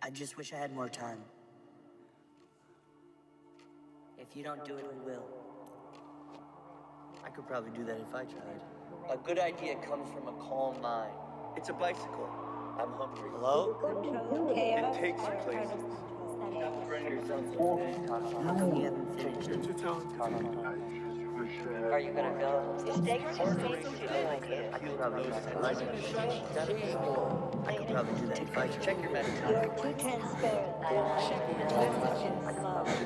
I just wish I had more time. If you don't do it, who will? I could probably do that if I tried. A good idea comes from a calm mind. It's a bicycle. I'm hungry. Hello? It takes you places. How come you haven't finished it? Are you gonna go? Mistakes are safe to do, my kid. I could probably do that if I tried. I could probably do that if I tried. Check your medical. You're too transparent. Too much in love. You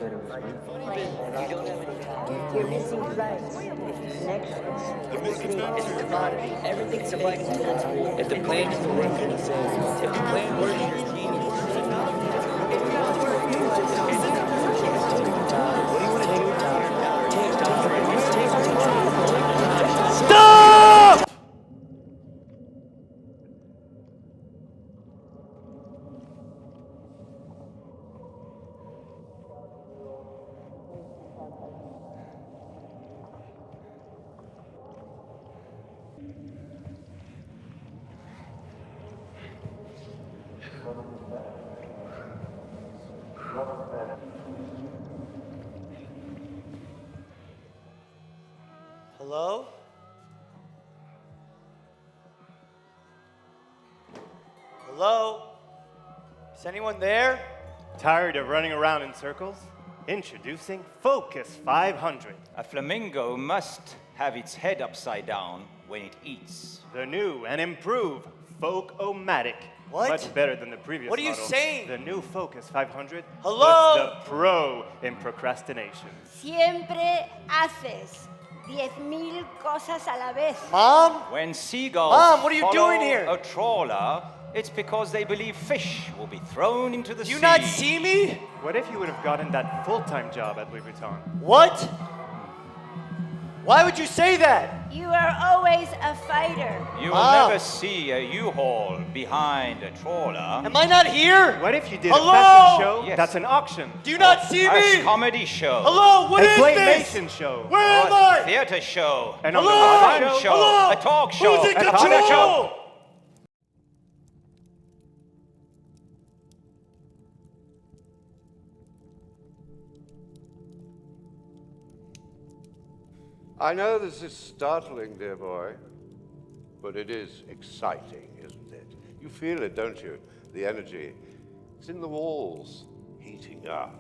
don't have any time. You're missing flights. Next It's a commodity. Everything's a bicycle. If the plan is working, if the plan works, you're a genius. Stop! Hello? Hello? Is anyone there? Tired of running around in circles? Introducing Focus 500, A flamingo must have its head upside down when it eats. the new and improved Folk-O-Matic. What? Much better than the previous What are you model. saying? The new Focus 500 Hello? puts the pro in procrastination. Siempre haces 10,000 cosas a la vez. Mom? When seagulls Mom, what are you follow doing here? a trawler, it's because they believe fish will be thrown into the Do sea. you not see me? What if you would have gotten that full-time job at Louis Vuitton? What? Why would you say that? You are always a fighter. You will Mom. never see a U-Haul behind a trawler. Am I not here? What if you did Hello? a fashion show Yes. that's an auction? Do you not see A me? comedy show. Hello, what a is this? claymation show. Where am A I? theater show. An Hello? underwater Fun show. show. Hello? A talk show. Who's in A comedy show. control? I know this is startling, dear boy, but it is exciting, isn't it? You feel it, don't you? The energy. It's in the walls, heating up.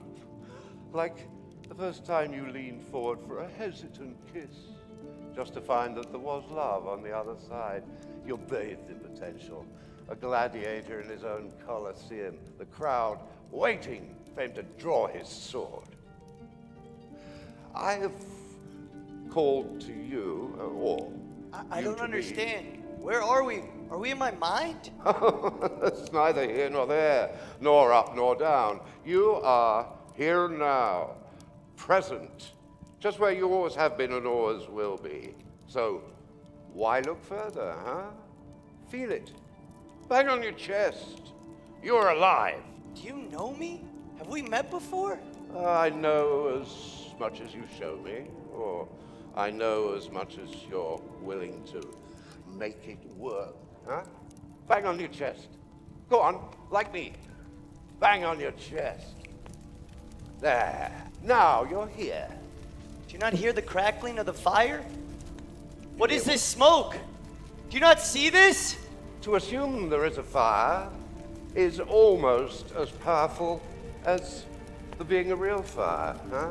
Like the first time you leaned forward for a hesitant kiss, just to find that there was love on the other side. You're bathed in potential, a gladiator in his own coliseum, the crowd waiting for him to draw his sword. I have called to you, or I you don't to me. understand. Where are we? Are we in my mind? It's neither here nor there, nor up nor down. You are here now, present, just where you always have been and always will be. So why look further, huh? Feel it. Bang on your chest. You're alive. Do you know me? Have we met before? I know as much as you show me, or I know as much as you're willing to make it work, huh? Bang on your chest. Go on, like me. Bang on your chest. There. Now you're here. Do you not hear the crackling of the fire? What is this smoke? Do you not see this? To assume there is a fire is almost as powerful as there being a real fire, huh?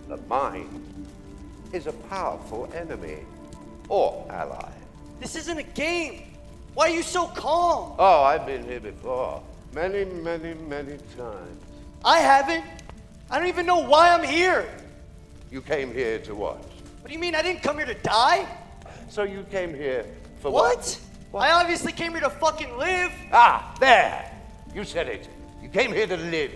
The mind is a powerful enemy or ally. This isn't a game. Why are you so calm? Oh, I've been here before. Many, many, many times. I haven't. I don't even know why I'm here. You came here to what? What do you mean? I didn't come here to die? So you came here for What? what? I obviously came here to fucking live. Ah, there! You said it. You came here to live.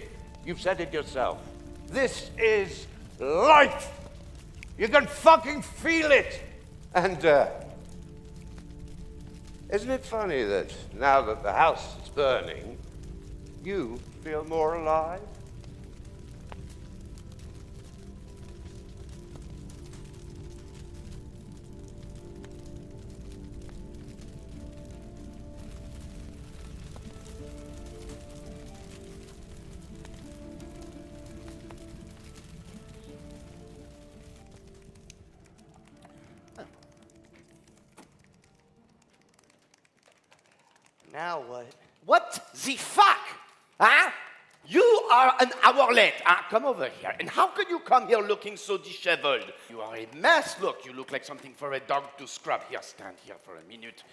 You've said it yourself. This is life. You can fucking feel it. And, isn't it funny that now that the house is burning, you feel more alive? Now what? What the fuck? Huh? You are an hour late. Come over here. And how can you come here looking so disheveled? You are a mess. Look, you look like something for a dog to scrub. Here, stand here for a minute.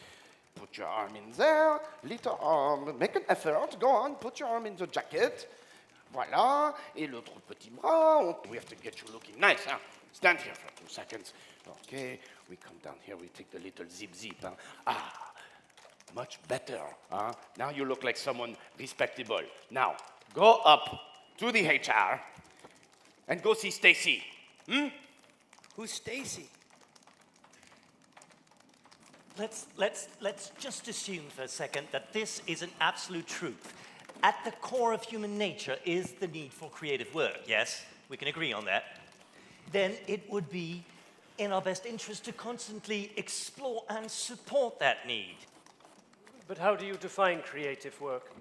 Put your arm in there. Little arm. Make an effort. Go on. Put your arm in the jacket. Voilà. Et l'autre petit bras. We have to get you looking nice. Huh? Stand here for 2 seconds. Okay. We come down here. We take the little zip. Huh? Much better. Huh? Now you look like someone respectable. Now, go up to the HR and go see Stacy. Who's Stacy? Let's just assume for a second that this is an absolute truth. At the core of human nature is the need for creative work, yes? We can agree on that. Then it would be in our best interest to constantly explore and support that need. But how do you define creative work?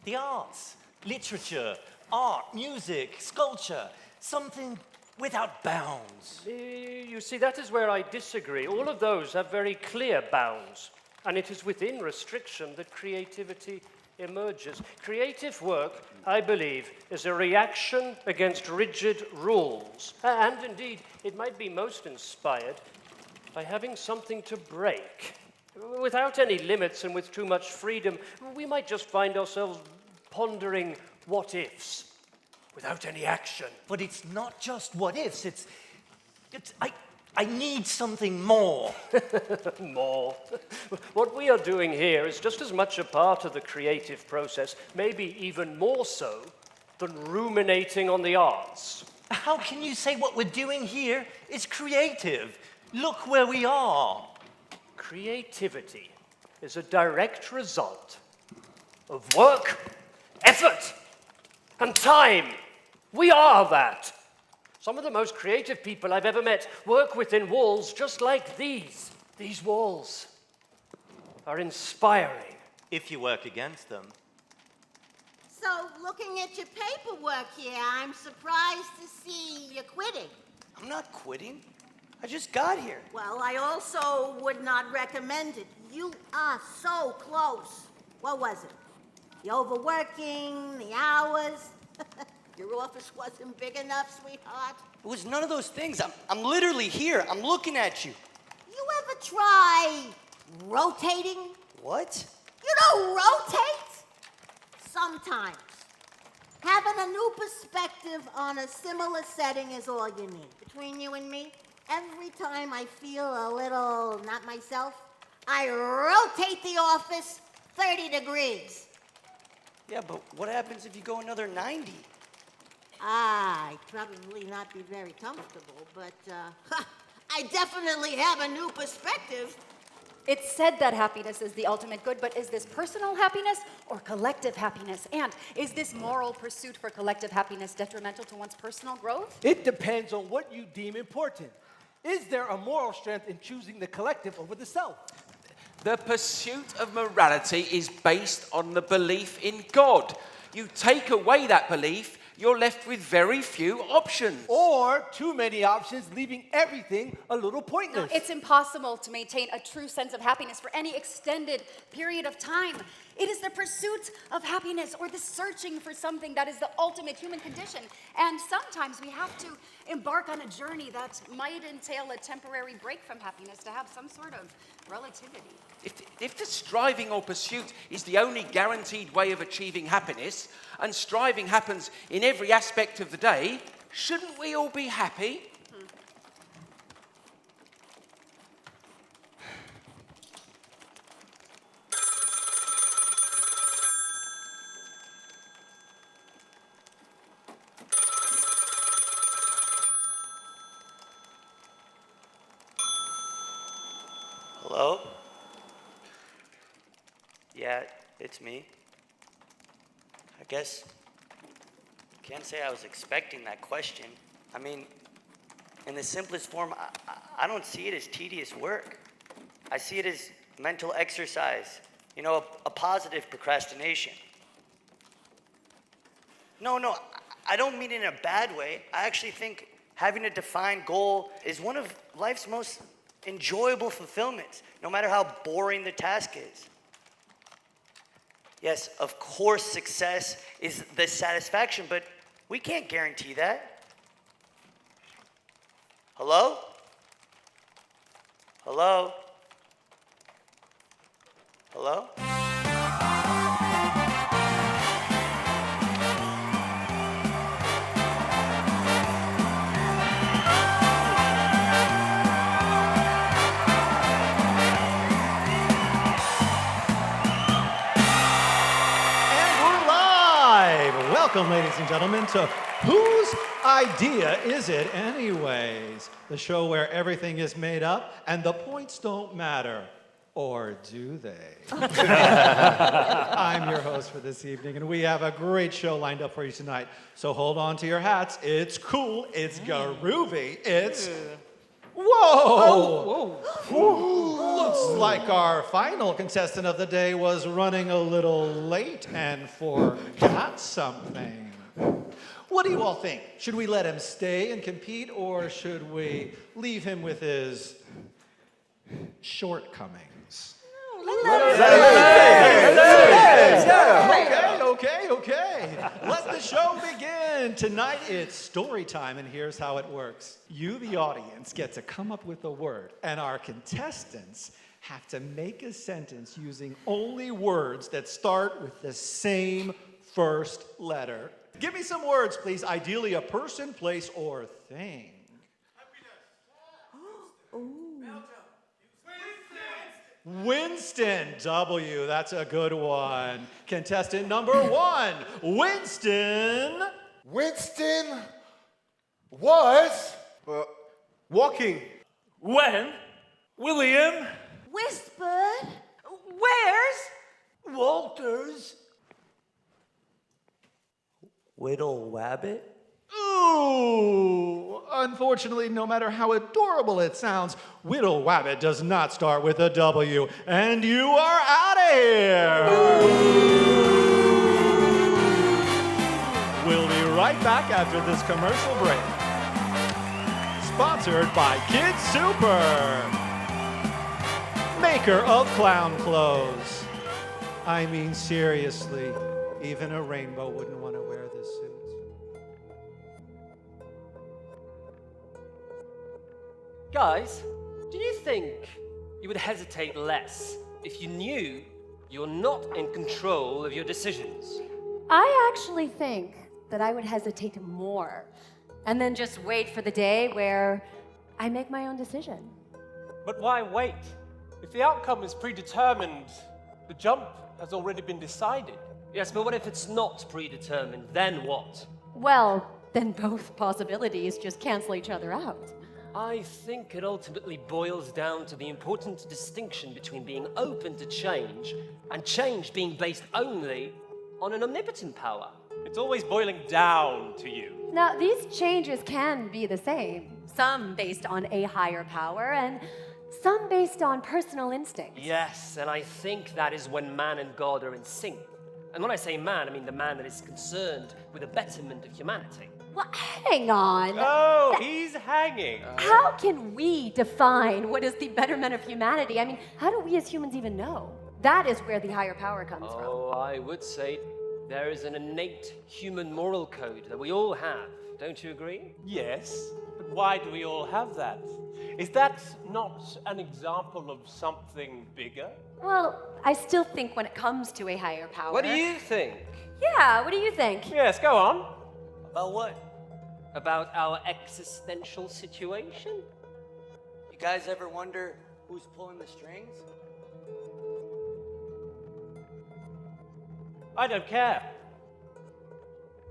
The arts, literature, art, music, sculpture, something without bounds. You see, that is where I disagree. All of those have very clear bounds, and it is within restriction that creativity emerges. Creative work, I believe, is a reaction against rigid rules. And indeed, it might be most inspired by having something to break. Without any limits and with too much freedom, we might just find ourselves pondering what-ifs, without any action. But it's not just what ifs, I need something more. More. What we are doing here is just as much a part of the creative process, maybe even more so, than ruminating on the arts. How can you say what we're doing here is creative? Look where we are. Creativity is a direct result of work, effort, and time. We are that. Some of the most creative people I've ever met work within walls just like these. These walls are inspiring. If you work against them. So, looking at your paperwork here, I'm surprised to see you're quitting. I'm not quitting. I just got here. Well, I also would not recommend it. You are so close. What was it? The overworking, the hours? Your office wasn't big enough, sweetheart? It was none of those things. I'm literally here. I'm looking at you. You ever try rotating? What? You don't rotate? Sometimes. Having a new perspective on a similar setting is all you need. Between you and me, every time I feel a little not myself, I rotate the office 30 degrees. Yeah, but what happens if you go another 90? I'd probably not be very comfortable, but I definitely have a new perspective. It's said that happiness is the ultimate good, but is this personal happiness or collective happiness? And is this moral pursuit for collective happiness detrimental to one's personal growth? It depends on what you deem important. Is there a moral strength in choosing the collective over the self? The pursuit of morality is based on the belief in God. You take away that belief, you're left with very few options. Or too many options, leaving everything a little pointless. No, it's impossible to maintain a true sense of happiness for any extended period of time. It is the pursuit of happiness or the searching for something that is the ultimate human condition. And sometimes we have to embark on a journey that might entail a temporary break from happiness to have some sort of relativity. If the striving or pursuit is the only guaranteed way of achieving happiness, and striving happens in every aspect of the day, shouldn't we all be happy? Hello? Yeah, it's me. I guess can't say I was expecting that question. I mean, in the simplest form, I don't see it as tedious work. I see it as mental exercise, you know, a positive procrastination. No, I don't mean it in a bad way. I actually think having a defined goal is one of life's most enjoyable fulfillments, no matter how boring the task is. Yes, of course success is the satisfaction, but we can't guarantee that. Hello? Hello? Hello? Welcome, ladies and gentlemen, to Whose Idea Is It Anyways? The show where everything is made up and the points don't matter. Or do they? I'm your host for this evening, and we have a great show lined up for you tonight. So hold on to your hats. It's cool, it's groovy, it's... Whoa! Looks like our final contestant of the day was running a little late and forgot something. What do you all think? Should we let him stay and compete, or should we leave him with his shortcomings? Okay. Let the show begin. Tonight it's story time, and here's how it works. You, the audience, get to come up with a word, and our contestants have to make a sentence using only words that start with the same first letter. Give me some words, please. Ideally, a person, place, or thing. Winston, W, that's a good one. Contestant number 1, Winston. Winston was walking. When? William? Whispered. Where's? Walters. Whittle Wabbit? Ooh! Unfortunately, no matter how adorable it sounds, Whittle Wabbit does not start with a W, and you are out of here! We'll be right back after this commercial break. Sponsored by Kidsuper, maker of clown clothes. I mean, seriously, even a rainbow wouldn't want to wear this suit. Guys, do you think you would hesitate less if you knew you're not in control of your decisions? I actually think that I would hesitate more and then just wait for the day where I make my own decision. But why wait? If the outcome is predetermined, the jump has already been decided. Yes, but what if it's not predetermined? Then what? Well, then both possibilities just cancel each other out. I think it ultimately boils down to the important distinction between being open to change and change being based only on an omnipotent power. It's always boiling down to you. Now, these changes can be the same. Some based on a higher power and some based on personal instinct. Yes, and I think that is when man and God are in sync. And when I say man, I mean the man that is concerned with the betterment of humanity. Well, hang on. Oh, he's hanging. How can we define what is the betterment of humanity? I mean, how do we as humans even know? That is where the higher power comes from. Oh, I would say there is an innate human moral code that we all have. Don't you agree? Yes, but why do we all have that? Is that not an example of something bigger? Well, I still think when it comes to a higher power... What do you think? Yeah, what do you think? Yes, go on. About what? About our existential situation? You guys ever wonder who's pulling the strings? I don't care.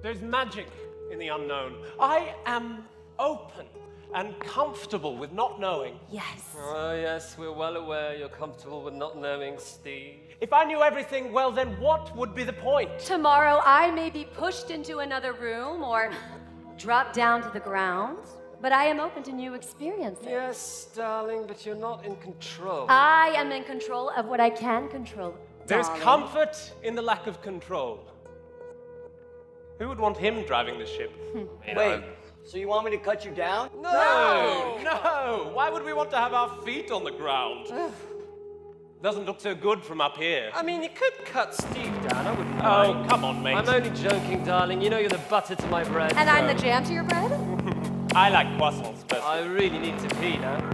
There's magic in the unknown. I am open and comfortable with not knowing. Yes. Oh, yes, we're well aware you're comfortable with not knowing, Steve. If I knew everything, well, then what would be the point? Tomorrow I may be pushed into another room or dropped down to the ground, but I am open to new experiences. Yes, darling, but you're not in control. I am in control of what I can control. There's darling. comfort in the lack of control. Who would want him driving the ship? Wait, so you want me to cut you down? No! Why would we want to have our feet on the ground? Doesn't look so good from up here. I mean, you could cut Steve down. I wouldn't Oh, mind. come on, mate. I'm only joking, darling. You know you're the butter to my bread. And I'm the jam to your bread? I like croissants best. I really need to pee now.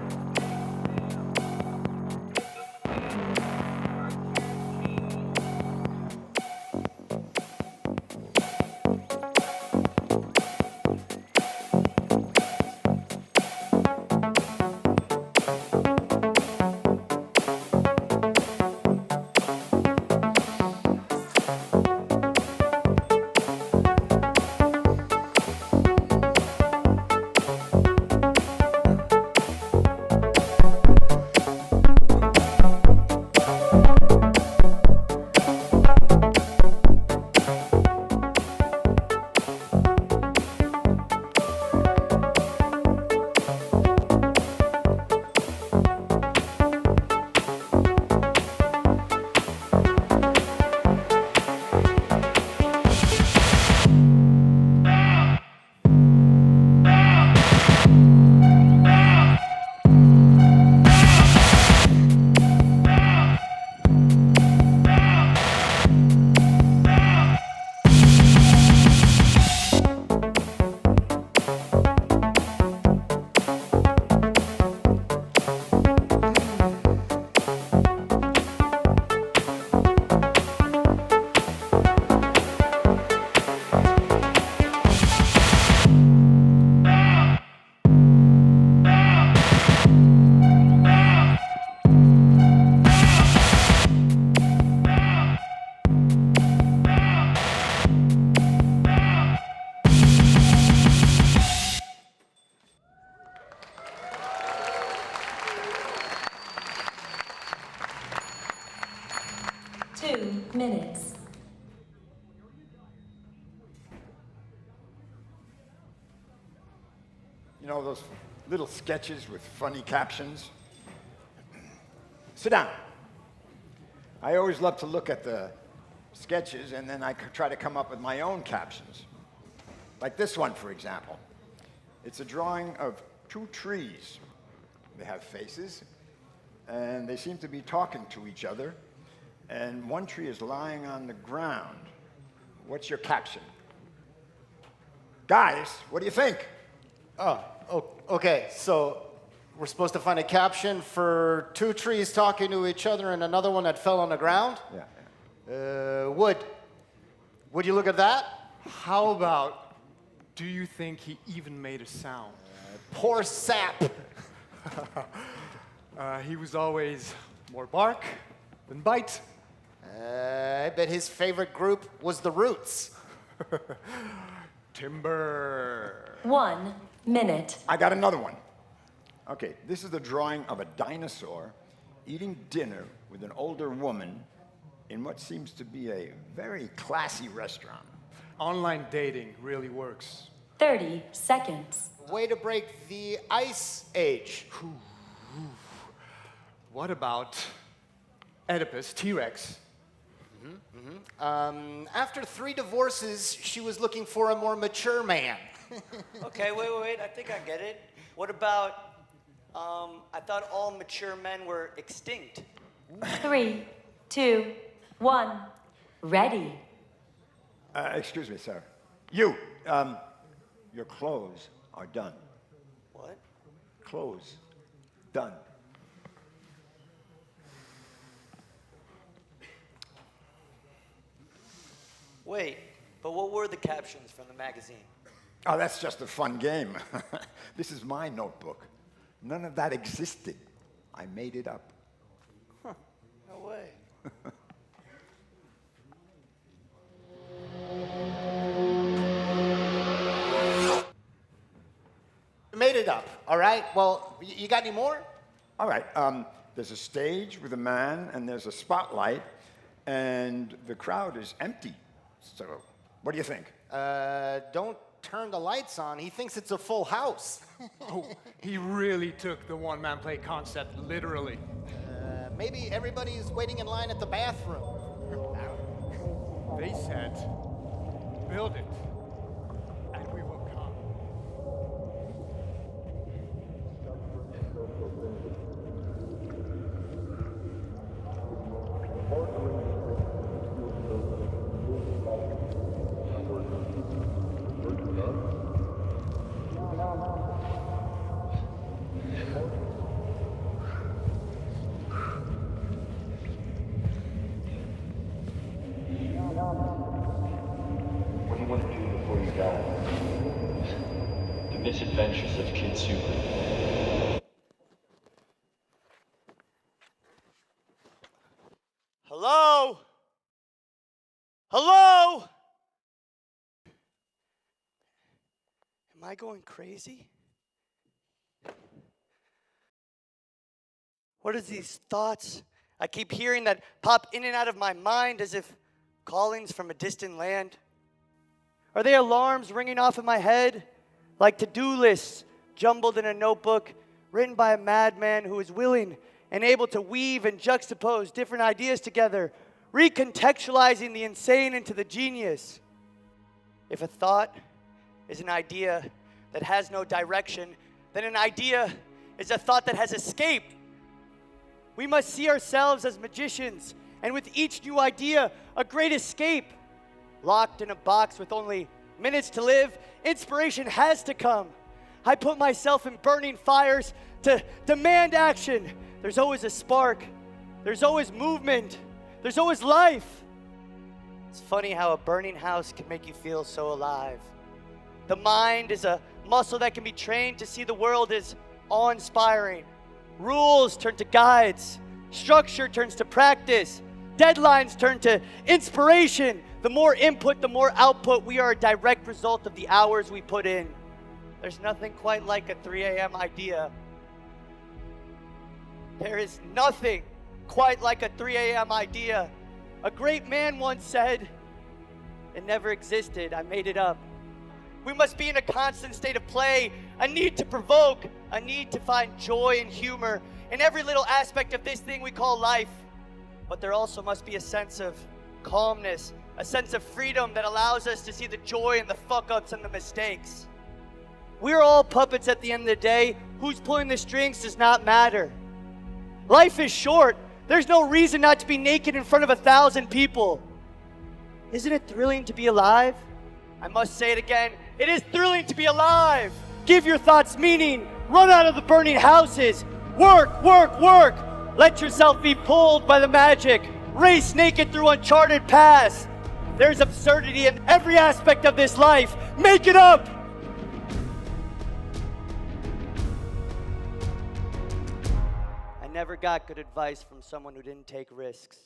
minutes. You know those little sketches with funny captions? Sit down. I always love to look at the sketches and then I try to come up with my own captions. Like this one, for example. It's a drawing of two trees. They have faces, and they seem to be talking to each other, and one tree is lying on the ground. What's your caption? Guys, what do you think? Okay, so we're supposed to find a caption for two trees talking to each other and another one that fell on the ground? Yeah. Would you look at that? How about, do you think he even made a sound? Poor sap. He was always more bark than bite. I bet his favorite group was the Roots. Timber. 1 minute. I got another one. Okay, this is the drawing of a dinosaur eating dinner with an older woman in what seems to be a very classy restaurant. Online dating really works. 30 seconds. Way to break the ice age. What about Oedipus, T-Rex? After 3 divorces, she was looking for a more mature man. Okay, wait. I think I get it. What about, I thought all mature men were extinct. 3, 2, 1. Ready. Excuse me, sir. You, your clothes are done. What? Clothes, done. Wait, but what were the captions from the magazine? Oh, that's just a fun game. This is my notebook. None of that existed. I made it up. Huh. No way. Made it up, all right? Well, you got any more? All right, there's a stage with a man, and there's a spotlight, and the crowd is empty. So, what do you think? Don't turn the lights on. He thinks it's a full house. Oh, he really took the one-man play concept literally. Maybe everybody's waiting in line at the bathroom. They said, build it, and we will come. The Misadventures of Kidsuper. Hello? Hello? Am I going crazy? What are these thoughts I keep hearing that pop in and out of my mind as if callings from a distant land? Are they alarms ringing off in my head like to-do lists jumbled in a notebook written by a madman who is willing and able to weave and juxtapose different ideas together, recontextualizing the insane into the genius? If a thought is an idea that has no direction, then an idea is a thought that has escaped. We must see ourselves as magicians, and with each new idea, a great escape. Locked in a box with only minutes to live, inspiration has to come. I put myself in burning fires to demand action. There's always a spark. There's always movement. There's always life. It's funny how a burning house can make you feel so alive. The mind is a muscle that can be trained to see the world as awe-inspiring. Rules turn to guides. Structure turns to practice. Deadlines turn to inspiration. The more input, the more output. We are a direct result of the hours we put in. There's nothing quite like a 3 a.m. idea. There is nothing quite like a 3 a.m. idea. A great man once said, "It never existed, I made it up." We must be in a constant state of play, a need to provoke, a need to find joy and humor in every little aspect of this thing we call life. But there also must be a sense of calmness, a sense of freedom that allows us to see the joy and the fuck-ups and the mistakes. We're all puppets at the end of the day. Who's pulling the strings does not matter. Life is short. There's no reason not to be naked in front of 1,000 people. Isn't it thrilling to be alive? I must say it again. It is thrilling to be alive. Give your thoughts meaning. Run out of the burning houses. Work, work, work. Let yourself be pulled by the magic. Race naked through uncharted paths. There's absurdity in every aspect of this life. Make it up. I never got good advice from someone who didn't take risks.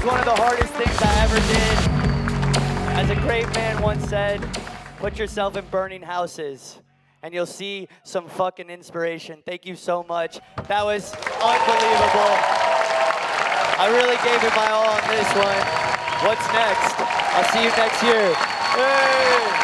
One of the hardest things I ever did. As a great man once said, put yourself in burning houses and you'll see some fucking inspiration. Thank you so much. That was unbelievable. I really gave it my all on this one. What's next? I'll see you next year. Hey!